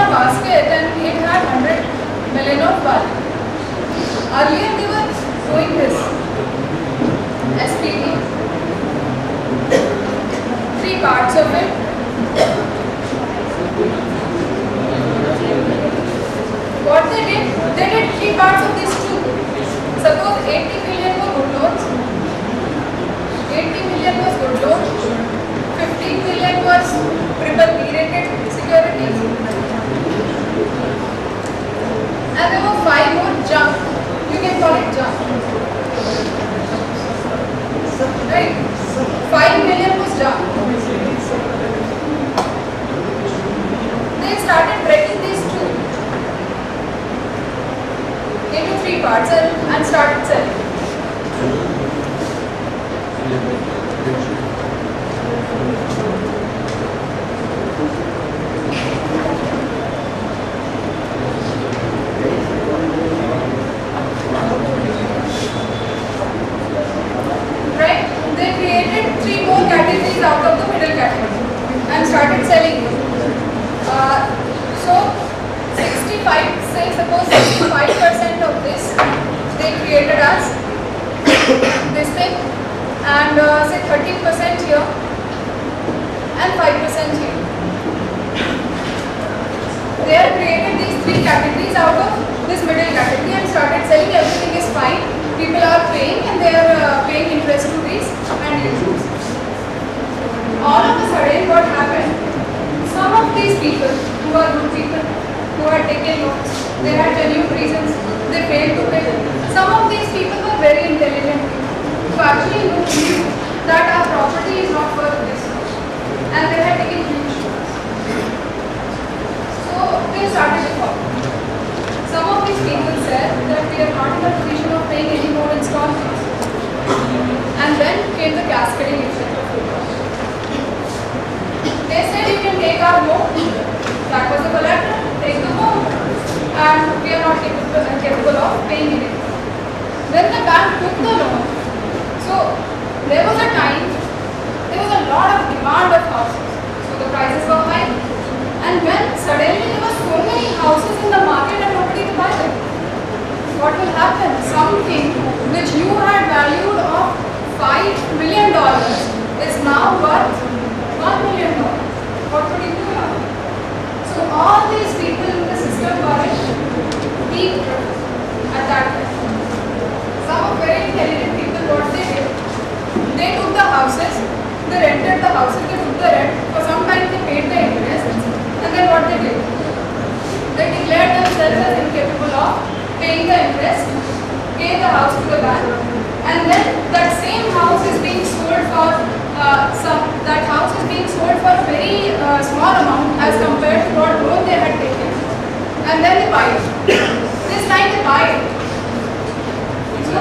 a basket and it had 100 million of value. Earlier they were doing this. SPV, 3 parts of it. What they did 3 parts of these 2. Suppose 80 million were good loans, 80 million was good loans, 15 million was triple B rated securities, and there were 5 more junk. You can call it junk. Right? 5 million was junk. They started breaking these 2 into 3 parts and started selling. Right? They created 3 more categories out of the middle category and started selling. So 65, say suppose 65% of this they created as this thing, and say 13% here and 5% here. They have created these 3 categories out of this middle category and started selling. Everything is fine. People are paying and they are paying interest to these and interest. All of a sudden what happened? Some of these people who are good people, who had taken loans, they had genuine reasons, they failed to pay. Some of these people were very intelligent people who actually knew that our property is not worth this much, and they had taken huge loans. So they started defaulting. Some of these people said that we are not in a position of paying any more installments, and then came the cascading effect of default. They said you can take our loan, that was the collateral, take the loan, and we are not capable of paying it. Then the bank took the loan. So there was a time, there was a lot of demand of houses. So the prices were high. And when suddenly there were so many houses in the market and nobody to buy them, what will happen? Something which you had valued of $5 million is now worth $1 million. What would you do now? So all these people in the system were in deep trouble at that time. Some very intelligent people, what they did, they took the houses, they rented the houses, they took the rent, for some time they paid the interest, and then what they did? They declared themselves as incapable of paying the interest, gave the house to the bank, and then that same house is being sold for that house is being sold for a very small amount as compared to what loan they had taken, and then they buy it. This time they buy it. So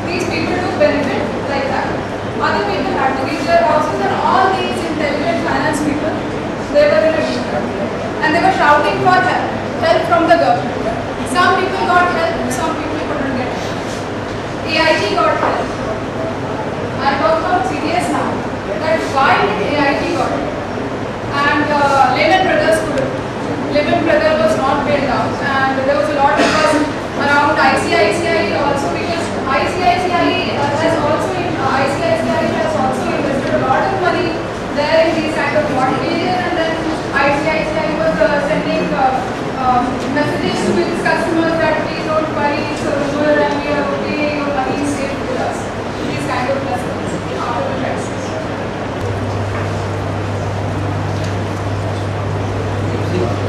these people do benefit like that. Other people had to give their houses, and all these intelligent finance people, they were in a deep trouble. And they were shouting for help from the government. Some people got help, some people couldn't get help. AIG got help. I work for CDS now. That why did AIG got help? And Lehman Brothers couldn't. Lehman Brothers was not bailed out, and there was a lot of fuss around ICICI also, because ICICI has also invested a lot of money there in these kind of mortgages, and then ICICI was sending messages to its customers that please don't worry, it's a rumor and we are okay, your money is safe with us. These kind of messages after the crisis.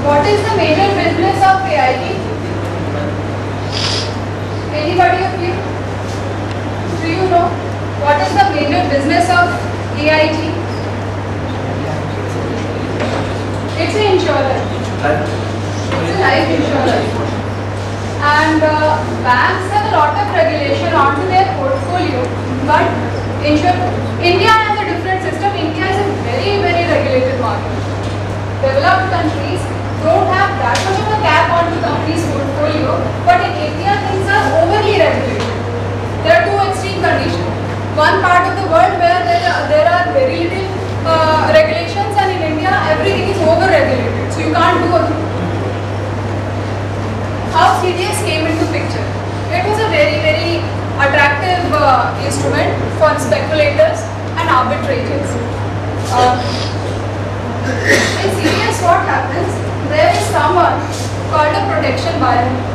What is the major business of AIG? Anybody of you? Do you know what is the major business of AIG? It's an insurer. It's a life insurer. And banks have a lot of regulation onto their portfolio, but India has a different system. India is a very, very regulated market. Developed countries don't have that much of a cap onto companies' portfolio, but in India things are overly regulated. There are 2 extreme conditions. One part of the world where there are very little regulations, and in India everything is over regulated. So you can't do a thing. instrument for speculators and arbitrators. In CDS, what happens? There is someone called a protection buyer.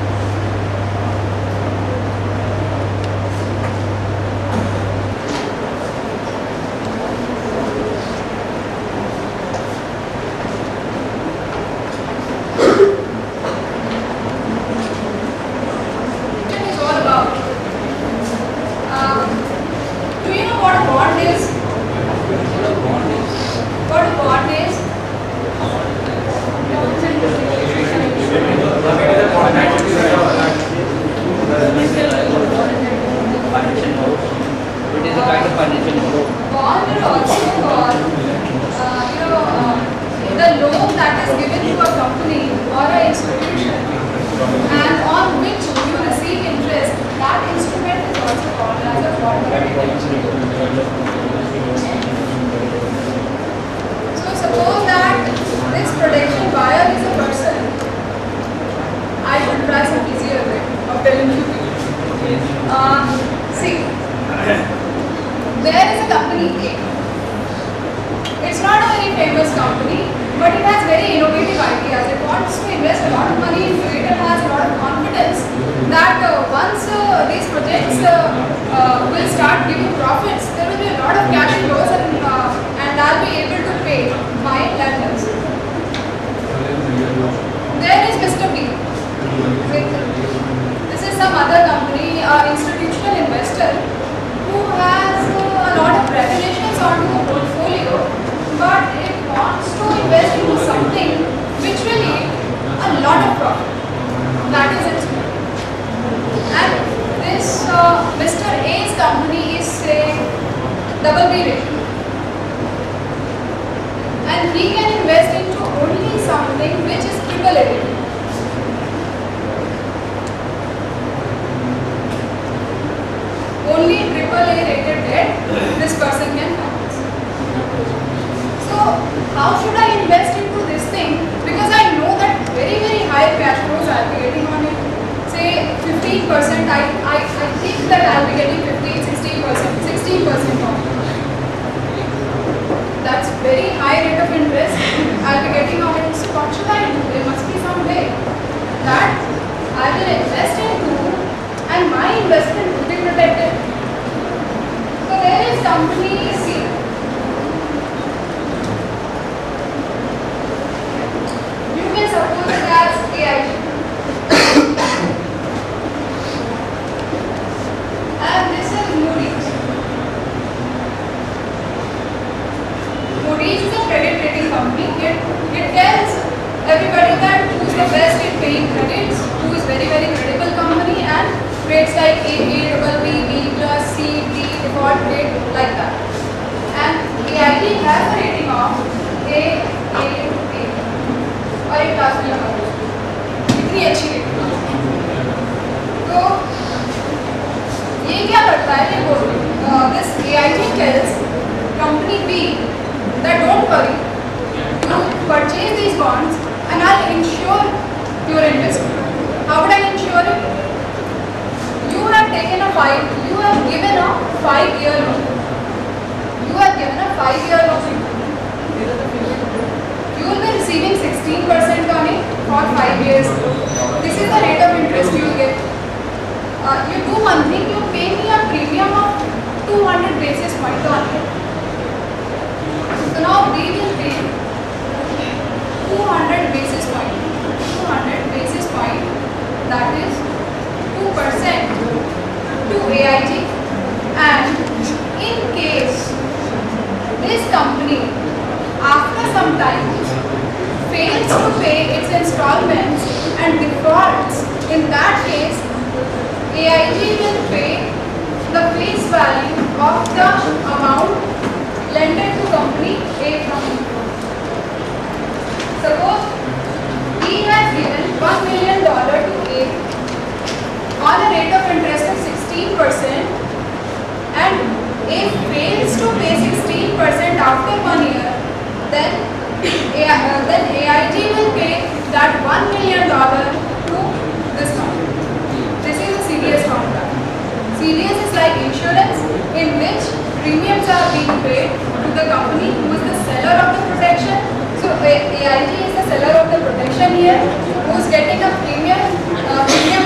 CDS is like insurance, in which premiums are being paid to the company who is the seller of the protection. So AIG is the seller of the protection here, who is getting a premium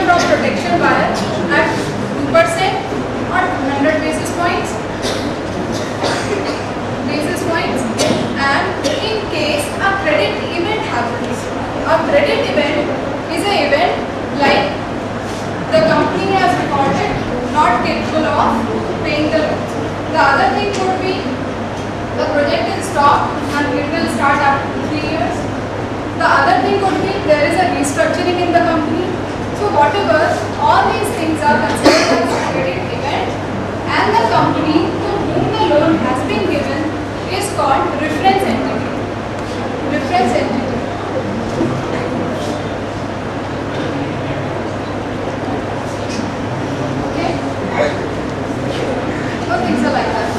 from protection buyer at 2% or 100 basis points. And in case a credit event happens, a credit event is an event like the company has recorded not capable of paying the loans. The other thing could be the project is stopped and it will start after 3 years. The other thing could be there is a restructuring in the company. So whatever, all these things are considered as a credit event, and the company to whom the loan has been given is called reference entity. Reference entity. Okay? So things are like that.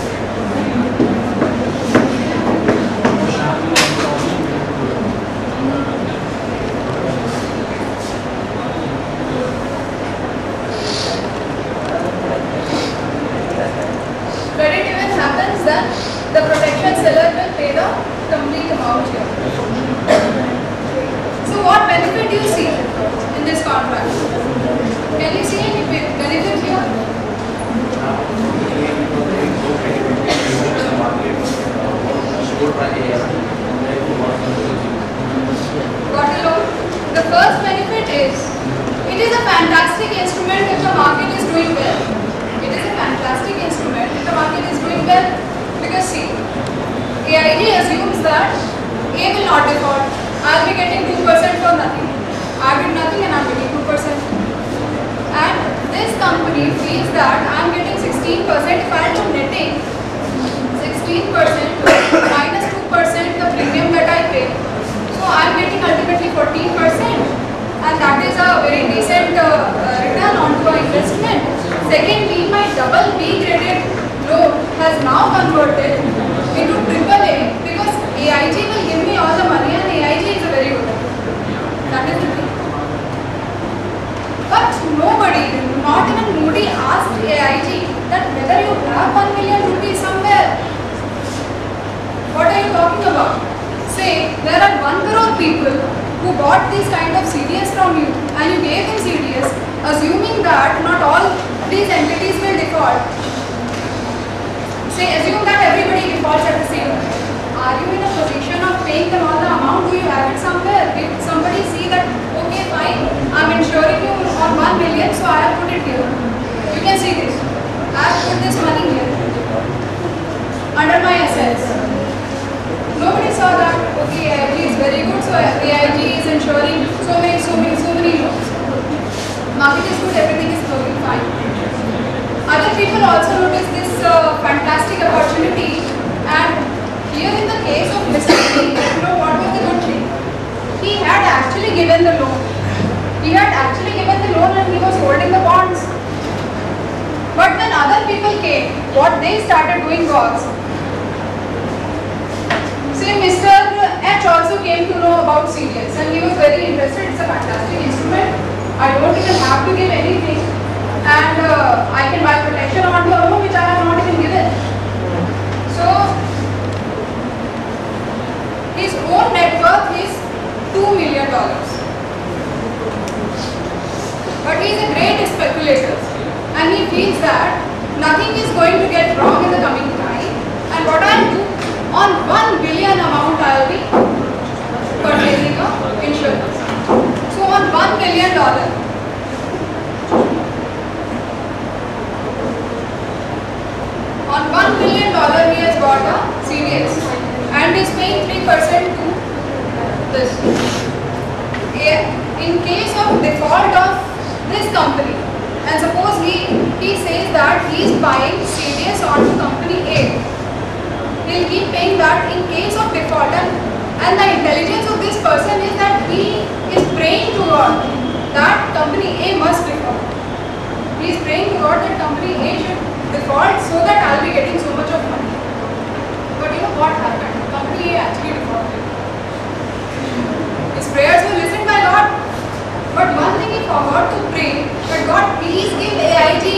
Credit event happens, then the protection seller will pay the complete amount here. So what benefit do you see in this contract? Can you see any benefit here? Got a loan? The first benefit is, it is a fantastic instrument if the market is doing well. It is a fantastic instrument if the market is doing well, because see, AIG assumes that A will not default. I will be getting 2% for nothing. I did nothing and I am getting 2%. And this company feels that I am getting 16% if I am netting 16% minus 2% the premium that I pay. So I am getting ultimately 14%, and that is a very decent return onto our investment. Secondly, my double B graded loan has now converted into AAA, because AIG will give me all the money and AIG is a very good one. That is the thing. But nobody, not even Moody, asked AIG that whether you have 1 million rupees somewhere. What are you talking about? Say there are 1 crore people who bought these kind of CDS from you and you gave them CDS, assuming that not all these entities will default. Say, assume that everybody defaults at the same time. Are you in a position of paying them all the amount? Do you have it somewhere? Did somebody see that, okay fine, I am insuring you on 1 million, so I have put it here. You can see this. I have put this money here under my assets. Nobody saw that, okay, AIG is very good, so AIG is insuring so many loans. Market is good, everything is going fine. Other people also notice this fantastic opportunity, and here in the case of Mr. King, you know what was the good thing? He had actually given the loan. And he was holding the bonds. But when other people came, what they started doing was, say Mr. H also came to know about CDS and he was very interested. It's a fantastic instrument. I don't even have to give anything, and I can buy protection on the loan which I have not even given. So his own net worth is $2 million. But he is a great speculator and he feels that nothing is going to get wrong in the coming time, and what I will do, on 1 billion amount I will be purchasing a insurance. So on $1 million, he has got a CDS and is paying 3% to this. In case of default of this company, and suppose he says that he is buying CDS onto company A, he will keep paying that in case of default, and the intelligence of this person is that he is praying to God that company A must default. He is praying to God that company A should default so that I will be getting so much of money. But you know what happened? Company A actually defaulted. His prayers were listened by God, but one thing he forgot to pray, that God please give AIG